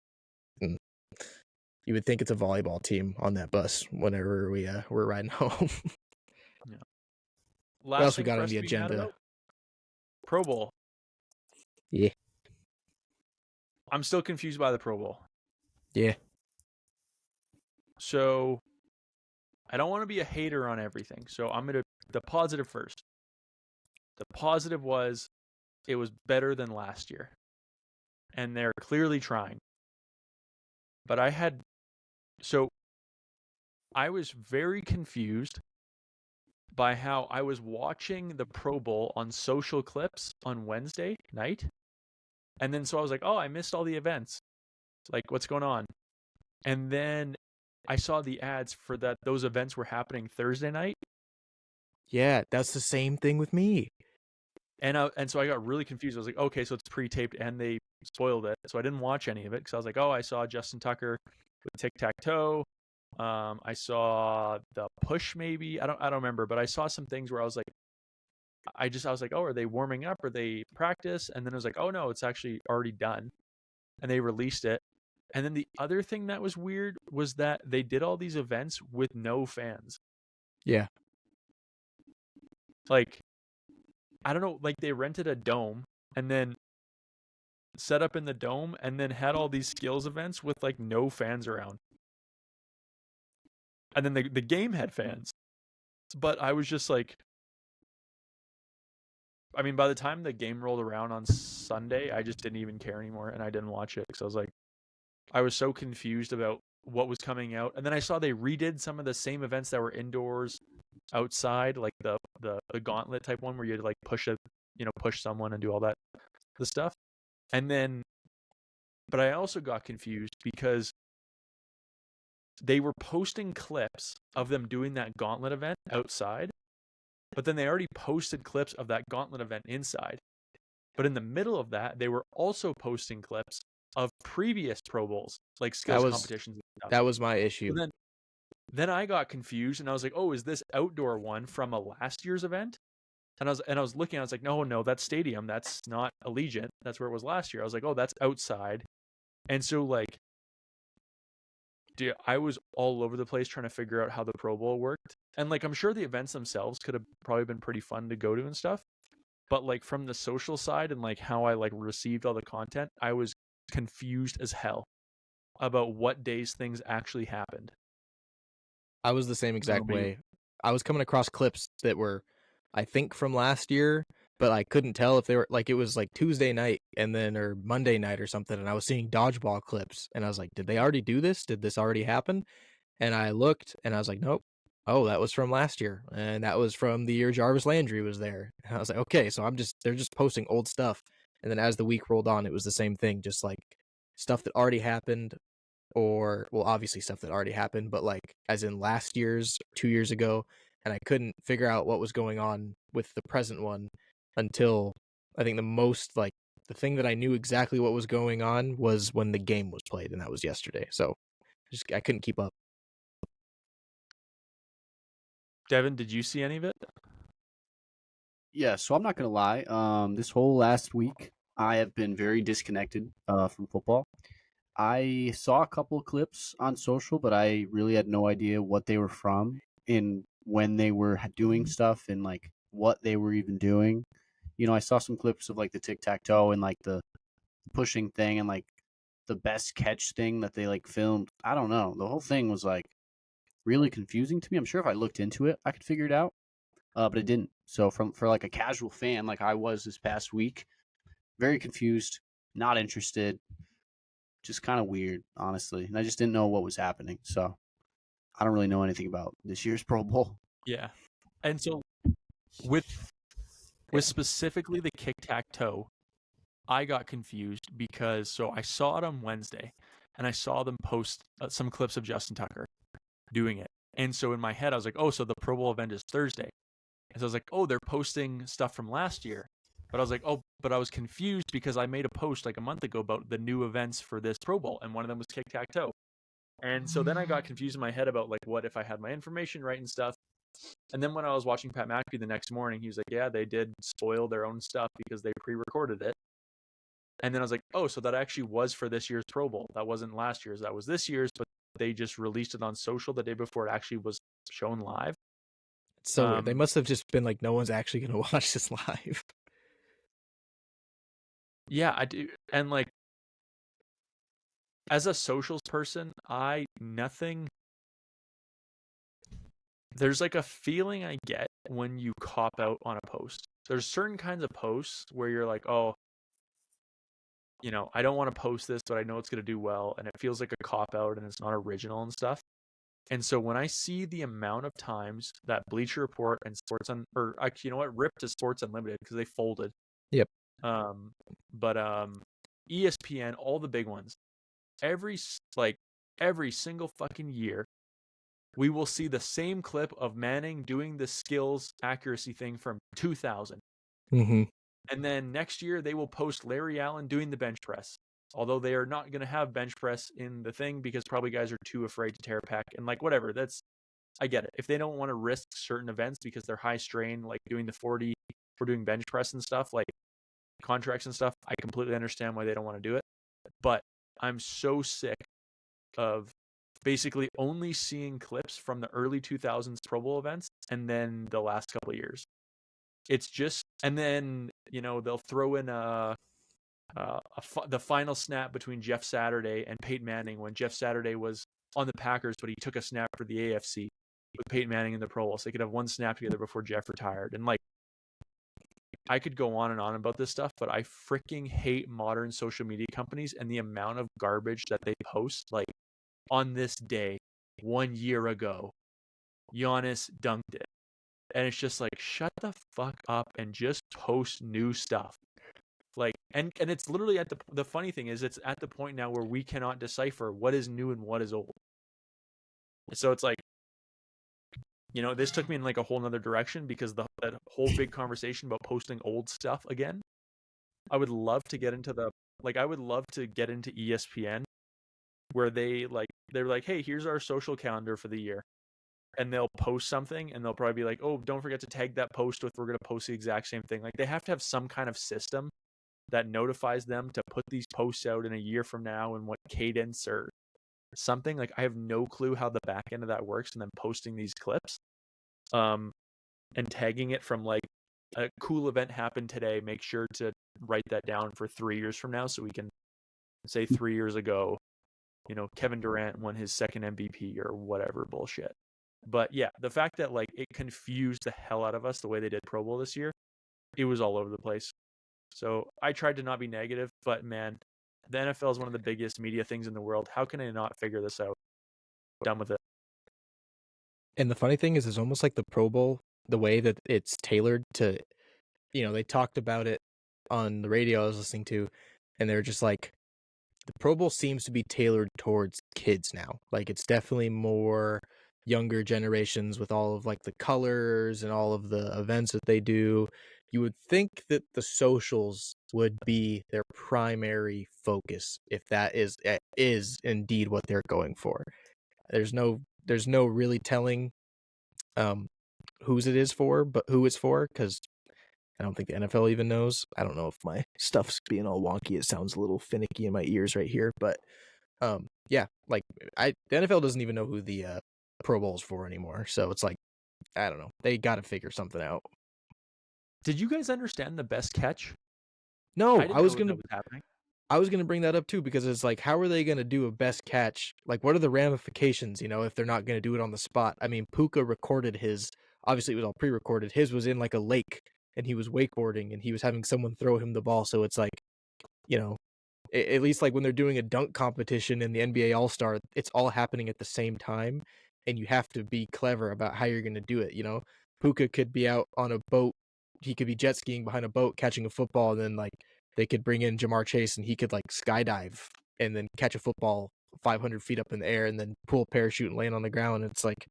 think it's a volleyball team on that bus whenever we're riding home. Yeah. What else we got on the agenda? Pro Bowl. Yeah. I'm still confused by the Pro Bowl. Yeah. So I don't want to be a hater on everything. So I'm going to the positive first. The positive was it was better than last year. And they're clearly trying. But I was very confused by how I was watching the Pro Bowl on social clips on Wednesday night. And then so I was like, oh, I missed all the events. Like, what's going on? And then I saw the ads for those events were happening Thursday night. Yeah, that's the same thing with me. And so I got really confused. I was like, okay, so it's pre-taped and they spoiled it. So I didn't watch any of it because I was like, oh, I saw Justin Tucker with tic-tac-toe. I saw the push maybe. I don't remember, but I saw some things where I was like, I was like, oh, are they warming up? Are they practice? And then it was like, oh no, it's actually already done. And they released it. And then the other thing that was weird was that they did all these events with no fans. Yeah. Like, I don't know, like they rented a dome and then set up in the dome and then had all these skills events with like no fans around. And then the game had fans. But I was just like, I mean, by the time the game rolled around on Sunday, I just didn't even care anymore and I didn't watch it because I was like, I was so confused about what was coming out. And then I saw they redid some of the same events that were indoors outside, like the gauntlet type one where you had to like push someone and do all the stuff. And then, but I also got confused because they were posting clips of them doing that gauntlet event outside. but then they already posted clips of that gauntlet event inside. But in the middle of that, they were also posting clips of previous Pro Bowls, like skills competitions and stuff. That was my issue. So then I got confused and I was like, oh, is this outdoor one from a last year's event? And I was looking, I was like, no, that's stadium. That's not Allegiant. That's where it was last year. I was like, oh, that's outside. And so like, dude, I was all over the place trying to figure out how the Pro Bowl worked. And like, I'm sure the events themselves could have probably been pretty fun to go to and stuff. But like from the social side and like how I like received all the content, I was confused as hell about what days things actually happened. I was the same exact way. I was coming across clips that were, I think, from last year, but I couldn't tell if they were like, it was like Tuesday night and then or Monday night or something, and I was seeing dodgeball clips and I was like, did they already do this? Did this already happen? And I looked and I was like, nope. Oh, that was from last year, and that was from the year Jarvis Landry was there. And I was like, okay, so they're just posting old stuff. And then as the week rolled on, it was the same thing, just like stuff that already happened, or well, obviously stuff that already happened, but like as in last year's, 2 years ago, and I couldn't figure out what was going on with the present one until I think the thing that I knew exactly what was going on was when the game was played, and that was yesterday. So I couldn't keep up. Devin, did you see any of it? Yeah, so I'm not gonna lie. This whole last week, I have been very disconnected from football. I saw a couple of clips on social, but I really had no idea what they were from and when they were doing stuff and like what they were even doing. You know, I saw some clips of like the tic-tac-toe and like the pushing thing and like the best catch thing that they like filmed. I don't know. The whole thing was like really confusing to me. I'm sure if I looked into it, I could figure it out, but it didn't. So for like a casual fan, like I was this past week, very confused, not interested, just kind of weird, honestly. And I just didn't know what was happening. So I don't really know anything about this year's Pro Bowl. Yeah. And so with specifically the kick-tac-toe, I got confused because so I saw it on Wednesday and I saw them post some clips of Justin Tucker doing it. And so in my head, I was like, oh, so the Pro Bowl event is Thursday. And so I was like, oh, they're posting stuff from last year. But I was like, oh, but I was confused because I made a post like a month ago about the new events for this Pro Bowl. And one of them was kick-tac-toe. And so then I got confused in my head about like, what if I had my information right and stuff. And then when I was watching Pat McAfee the next morning, he was like, yeah, they did spoil their own stuff because they pre-recorded it. And then I was like, oh, so that actually was for this year's Pro Bowl. That wasn't last year's. That was this year's, but they just released it on social the day before it actually was shown live. So weird. They must have just been like, no one's actually going to watch this live. Yeah, I do. And like, as a socials person, there's like a feeling I get when you cop out on a post. There's certain kinds of posts where you're like, oh, you know, I don't want to post this, but I know it's going to do well. And it feels like a cop out and it's not original and stuff. And so when I see the amount of times that Bleacher Report and or actually, you know what, ripped to Sports Unlimited because they folded. Yep. But ESPN, all the big ones, every single fucking year, we will see the same clip of Manning doing the skills accuracy thing from 2000. Mm-hmm. And then next year they will post Larry Allen doing the bench press. Although they are not going to have bench press in the thing because probably guys are too afraid to tear a pec. And like, whatever, I get it. If they don't want to risk certain events because they're high strain, like doing the 40 or doing bench press and stuff, like contracts and stuff, I completely understand why they don't want to do it. But I'm so sick of basically only seeing clips from the early 2000s Pro Bowl events and then the last couple of years. It's just, and then, you know, they'll throw in the final snap between Jeff Saturday and Peyton Manning when Jeff Saturday was on the Packers, but he took a snap for the AFC with Peyton Manning in the Pro Bowl. So they could have one snap together before Jeff retired. And like, I could go on and on about this stuff, but I freaking hate modern social media companies and the amount of garbage that they post. Like, on this day, 1 year ago, Giannis dunked it. And it's just like, shut the fuck up and just post new stuff. Like, and it's literally at the funny thing is it's at the point now where we cannot decipher what is new and what is old. So it's like, this took me in like a whole nother direction because that whole big conversation about posting old stuff again. I would love to get into ESPN where they're like, hey, here's our social calendar for the year. And they'll post something and they'll probably be like, oh, don't forget to tag that post we're going to post the exact same thing. Like they have to have some kind of system that notifies them to put these posts out in a year from now and what cadence or something. Like I have no clue how the back end of that works, and then posting these clips and tagging it from like a cool event happened today. Make sure to write that down for 3 years from now so we can say 3 years ago, Kevin Durant won his second MVP or whatever bullshit. But yeah, the fact that like it confused the hell out of us the way they did Pro Bowl this year, it was all over the place. So I tried to not be negative, but man, the NFL is one of the biggest media things in the world. How can I not figure this out? Done with it. And the funny thing is, it's almost like the Pro Bowl, the way that it's tailored to, they talked about it on the radio I was listening to, and they're just like, the Pro Bowl seems to be tailored towards kids now. Like it's definitely more younger generations with all of like the colors and all of the events that they do. You would think that the socials would be their primary focus if that is indeed what they're going for. There's no really telling who it's for, because I don't think the NFL even knows. I don't know if my stuff's being all wonky. It sounds a little finicky in my ears right here, but yeah, like the NFL doesn't even know who the Pro Bowl's for anymore. So it's like, I don't know. They got to figure something out. Did you guys understand the best catch? No, I was gonna bring that up too, because it's like, how are they gonna do a best catch? Like, what are the ramifications? If they're not gonna do it on the spot. I mean, Puka recorded his. Obviously, it was all pre-recorded. His was in like a lake, and he was wakeboarding, and he was having someone throw him the ball. So it's like, at least like when they're doing a dunk competition in the NBA All-Star, it's all happening at the same time, and you have to be clever about how you're gonna do it. Puka could be out on a boat. He could be jet skiing behind a boat catching a football, and then like they could bring in Jamar Chase and he could like skydive and then catch a football 500 feet up in the air and then pull a parachute and land on the ground. And it's like,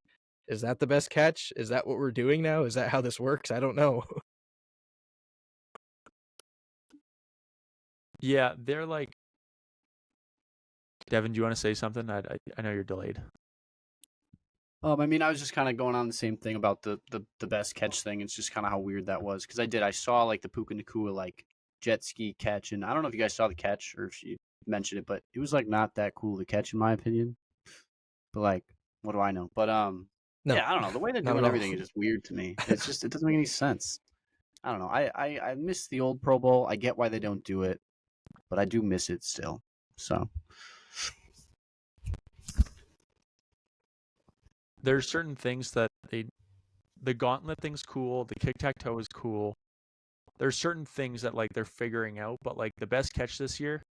is that the best catch? Is that what we're doing now? Is that how this works? I don't know. Yeah, they're like. Devin, do you want to say something? I know you're delayed. I mean, I was just kind of going on the same thing about the best catch thing. It's just kind of how weird that was, because I saw like the Puka Nacua like jet ski catch, and I don't know if you guys saw the catch or if you mentioned it, but it was like not that cool to catch in my opinion. But like, what do I know? But No, yeah, I don't know. The way they're not doing at all. everything is just weird to me. It doesn't make any sense. I don't know. I miss the old Pro Bowl. I get why they don't do it, but I do miss it still. So. There's certain things that the gauntlet thing's cool, the kick-tac-toe is cool. There's certain things that like they're figuring out, but like the best catch this year,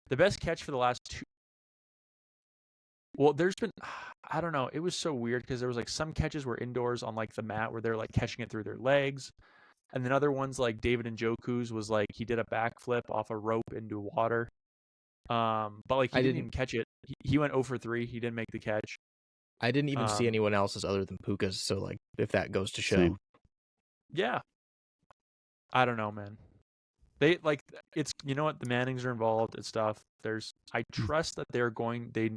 the best catch for the last two. Well, there's been, I don't know, it was so weird because there was like some catches were indoors on like the mat where they're like catching it through their legs, and then other ones like David Njoku's was like he did a backflip off a rope into water. But like he didn't even catch it. He went 0 for 3. He didn't make the catch. I didn't even see anyone else's other than Puka's, so like if that goes to show. Same. Yeah. I don't know, man. They like it's the Mannings are involved and stuff. I trust that they are going to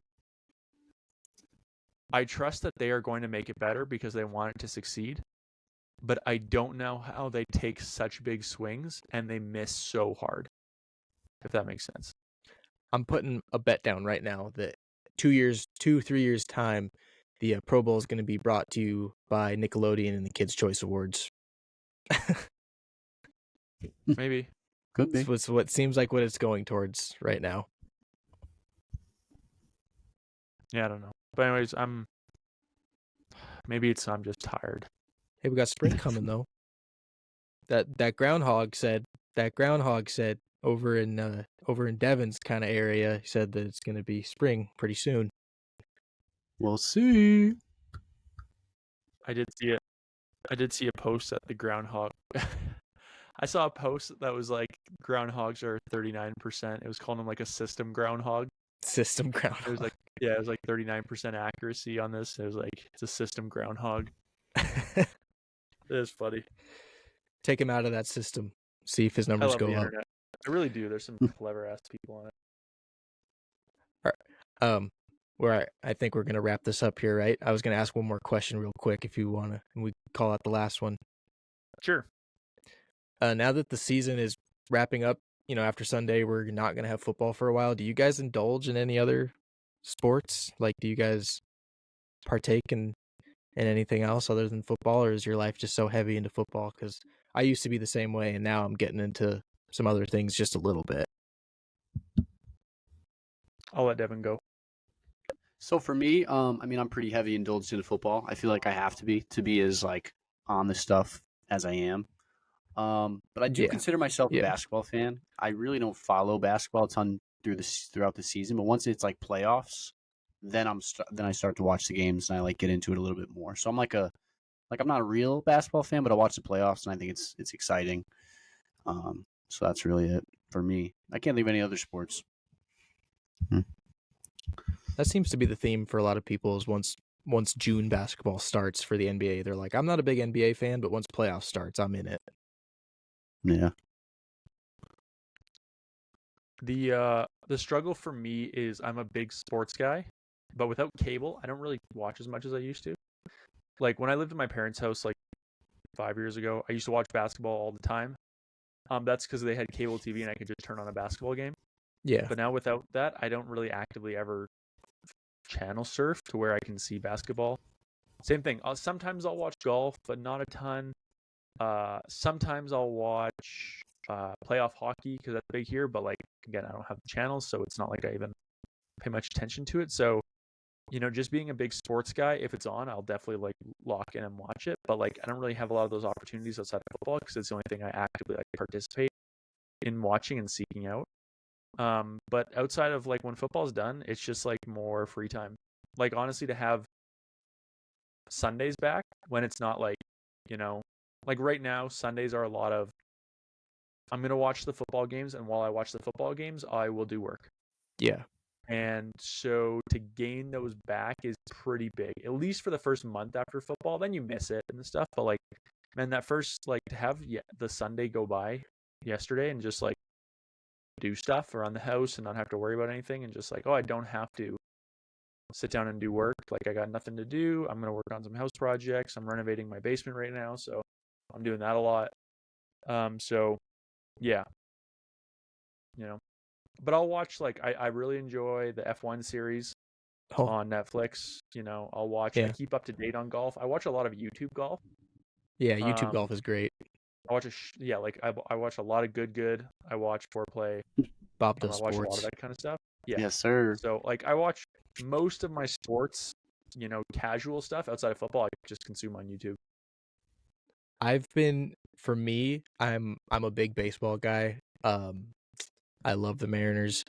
make it better because they want it to succeed. But I don't know how they take such big swings and they miss so hard. If that makes sense. I'm putting a bet down right now that 3 years time, the Pro Bowl is going to be brought to you by Nickelodeon and the Kids' Choice Awards. Maybe. Could be. It's what seems like what it's going towards right now. Yeah, I don't know. But anyways, I'm just tired. Hey, we got spring coming though. That groundhog said over in Devon's kind of area, he said that it's going to be spring pretty soon. We'll see. I did see a post that the groundhog. I saw a post that was like groundhogs are 39%. It was calling them like a system groundhog. System groundhog. It was like 39% accuracy on this. It was like it's a system groundhog. It is funny. Take him out of that system. See if his I numbers love the go up. internet. I really do. There's some clever ass people on it. Where I think we're gonna wrap this up here, right? I was gonna ask one more question real quick if you wanna, and we call out the last one. Sure. Now that the season is wrapping up, after Sunday we're not gonna have football for a while. Do you guys indulge in any other sports? Like, do you guys partake in anything else other than football, or is your life just so heavy into football? Because I used to be the same way, and now I'm getting into some other things just a little bit. I'll let Devin go. So for me, I'm pretty heavy indulged into football. I feel like I have to be as like on the stuff as I am. But I do consider myself a basketball fan. I really don't follow basketball a ton throughout the season, but once it's like playoffs, then I start to watch the games and I like get into it a little bit more. So I'm I'm not a real basketball fan, but I watch the playoffs and I think it's exciting. So that's really it for me. I can't think of any other sports. That seems to be the theme for a lot of people. Is once June basketball starts for the NBA, they're like, I'm not a big NBA fan, but once playoffs starts, I'm in it. Yeah. The struggle for me is I'm a big sports guy, but without cable, I don't really watch as much as I used to. Like when I lived in my parents' house like 5 years ago, I used to watch basketball all the time. That's because they had cable TV and I could just turn on a basketball game. Yeah. But now without that, I don't really actively ever channel surf to where I can see basketball. Same thing. Sometimes I'll watch golf, but not a ton. Sometimes I'll watch playoff hockey because that's big here. But like again, I don't have the channels, so it's not like I even pay much attention to it. So just being a big sports guy, if it's on, I'll definitely like lock in and watch it. But like I don't really have a lot of those opportunities outside of football because it's the only thing I actively like participate in watching and seeking out. But outside of like when football's done, it's just like more free time. Like honestly, to have Sundays back when it's not like, like right now, Sundays are a lot of, I'm going to watch the football games. And while I watch the football games, I will do work. Yeah. And so to gain those back is pretty big, at least for the first month after football. Then you miss it and stuff. But like, man, that first, like to have the Sunday go by yesterday and just like do stuff around the house and not have to worry about anything and just like, oh, I don't have to sit down and do work. Like I got nothing to do. I'm going to work on some house projects. I'm renovating my basement right now. So I'm doing that a lot. So yeah, but I'll watch like, I really enjoy the F1 series on Netflix. I'll watch, I keep up to date on golf. I watch a lot of YouTube golf. Yeah. YouTube golf is great. I watch I watch a lot of good. I watch foreplay. Bob does I watch sports. a lot of that kind of stuff. Yeah. Yes, sir. So like I watch most of my sports, casual stuff outside of football. I just consume on YouTube. For me, I'm a big baseball guy. I love the Mariners,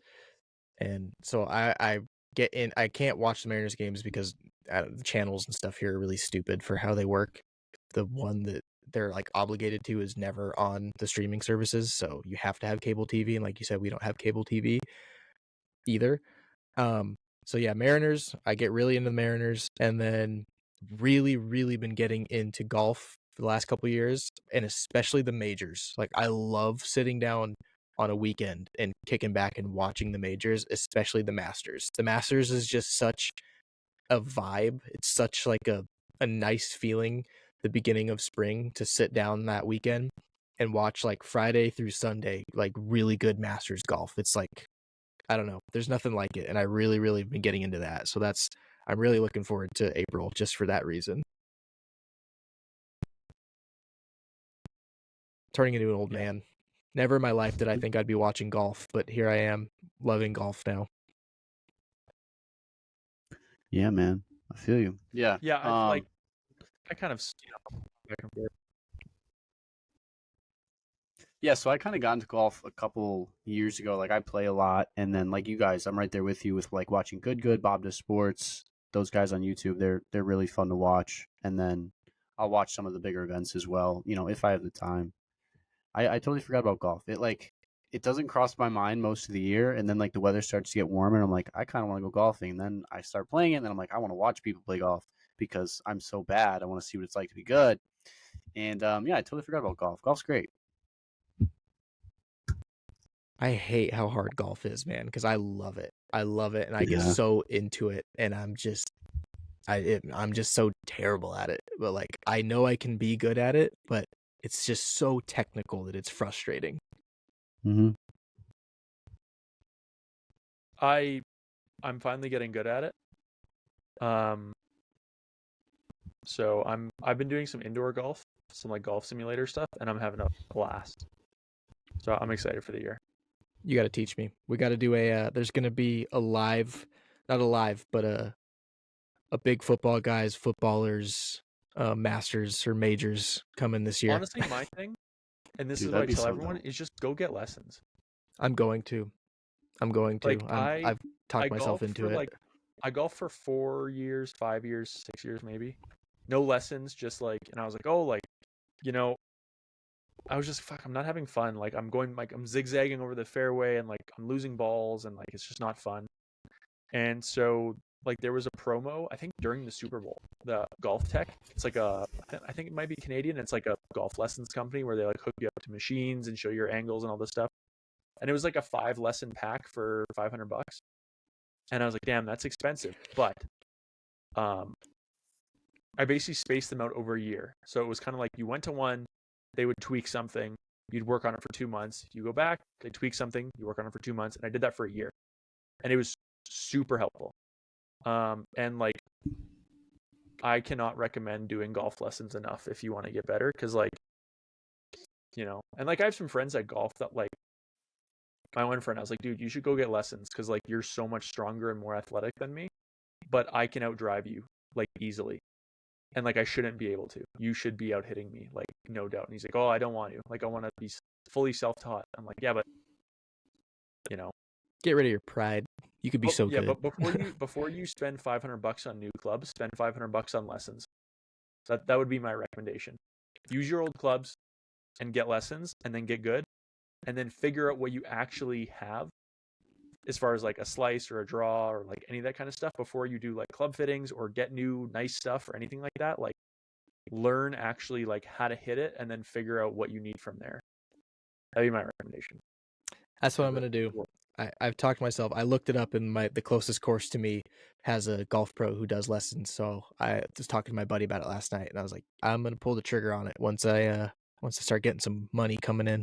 and so I get in. I can't watch the Mariners games because the channels and stuff here are really stupid for how they work. The one that they're like obligated to is never on the streaming services, so you have to have cable TV, and like you said, we don't have cable TV either. So yeah, Mariners, I get really into the Mariners, and then really been getting into golf for the last couple of years, and especially the majors. Like I love sitting down on a weekend and kicking back and watching the majors, especially the Masters. The Masters is just such a vibe. It's such like a nice feeling the beginning of spring to sit down that weekend and watch like Friday through Sunday, like really good Masters golf. It's like, I don't know, there's nothing like it. And I really been getting into that. So I'm really looking forward to April just for that reason. Turning into an old man. Never in my life did I think I'd be watching golf, but here I am loving golf now. Yeah, man. I feel you. Yeah. Yeah. I kind of, back and forth. Yeah, so I kind of got into golf a couple years ago. Like I play a lot, and then like you guys, I'm right there with you with like watching Good, Bob Does Sports. Those guys on YouTube, they're really fun to watch. And then I'll watch some of the bigger events as well. If I have the time. I totally forgot about golf. It doesn't cross my mind most of the year, and then like the weather starts to get warmer, and I'm like, I kind of want to go golfing. And then I start playing it, and then I'm like, I want to watch people play golf because I'm so bad. I want to see what it's like to be good. And yeah, I totally forgot about golf. Golf's great. I hate how hard golf is, man, because I love it. I love it, and I get Yeah. so into it, and I'm just so terrible at it. But like, I know I can be good at it, but it's just so technical that it's frustrating. Mm-hmm. I'm finally getting good at it. So I've been doing some indoor golf, some like golf simulator stuff, and I'm having a blast. So I'm excited for the year. You got to teach me. We got to do a. There's gonna be a live, not a live, but a big football guys, footballers, masters or majors coming this year. Honestly, my thing, and this Dude, is what I that'd be tell so everyone, dope. is just go get lessons. I'm going to. Like I've talked I myself golfed into for it. like I golfed for 4 years, 5 years, 6 years maybe. No lessons, just like, and I was like, oh, like, you know, I was just fuck, I'm not having fun. Like I'm zigzagging over the fairway and like I'm losing balls and like it's just not fun. And so like there was a promo, I think during the Super Bowl, the Golf Tech. It's like I think it might be Canadian. It's like a golf lessons company where they like hook you up to machines and show your angles and all this stuff. And it was like a 5-lesson pack for $500. And I was like, damn, that's expensive. But I basically spaced them out over a year. So it was kind of like you went to one, they would tweak something, you'd work on it for 2 months, you go back, they tweak something, you work on it for 2 months, and I did that for a year. And it was super helpful. And like I cannot recommend doing golf lessons enough if you want to get better, because like, you know, and like I have some friends that golf that like my one friend, I was like, dude, you should go get lessons because like you're so much stronger and more athletic than me, but I can outdrive you like easily. And like I shouldn't be able to. You should be out hitting me, like no doubt. And he's like, oh, I don't want to. Like I want to be fully self-taught. I'm like, yeah, but you know, Get rid of your pride. You could be so yeah, good. but before you spend $500 on new clubs, spend $500 on lessons. That would be my recommendation. Use your old clubs and get lessons, and then get good, and then figure out what you actually have as far as like a slice or a draw or like any of that kind of stuff before you do like club fittings or get new nice stuff or anything like that. Like learn actually like how to hit it and then figure out what you need from there. That'd be my recommendation. That's what I'm gonna do. I've talked to myself. I looked it up, and the closest course to me has a golf pro who does lessons. So I was talking to my buddy about it last night, and I was like, I'm gonna pull the trigger on it once I start getting some money coming in.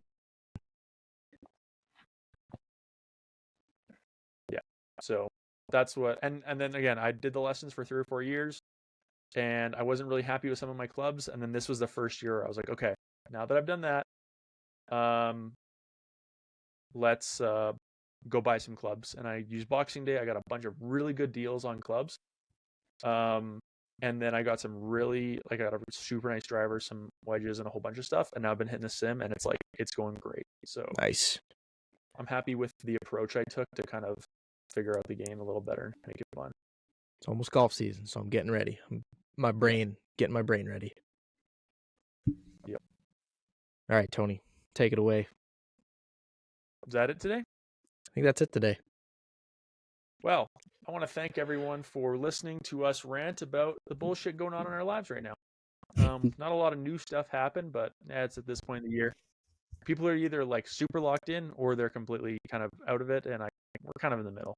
Yeah. So that's what, and then again, I did the lessons for 3 or 4 years, and I wasn't really happy with some of my clubs. And then this was the first year I was like, okay, now that I've done that, let's go buy some clubs. And I used Boxing Day. I got a bunch of really good deals on clubs. And then I got I got a super nice driver, some wedges, and a whole bunch of stuff. And now I've been hitting the sim, and it's going great. So Nice. I'm happy with the approach I took to kind of figure out the game a little better and make it fun. It's almost golf season, so I'm getting ready. Getting my brain ready. Yep. All right, Tony, take it away. Is that it today? I think that's it today. Well, I want to thank everyone for listening to us rant about the bullshit going on in our lives right now. Not a lot of new stuff happened, but it's at this point in the year. People are either like super locked in or they're completely kind of out of it, and we're kind of in the middle.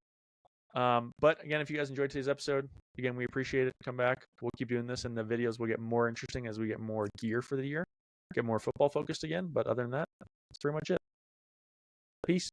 But again, if you guys enjoyed today's episode, again, we appreciate it. Come back. We'll keep doing this, and the videos will get more interesting as we get more gear for the year, get more football focused again. But other than that, that's pretty much it. Peace.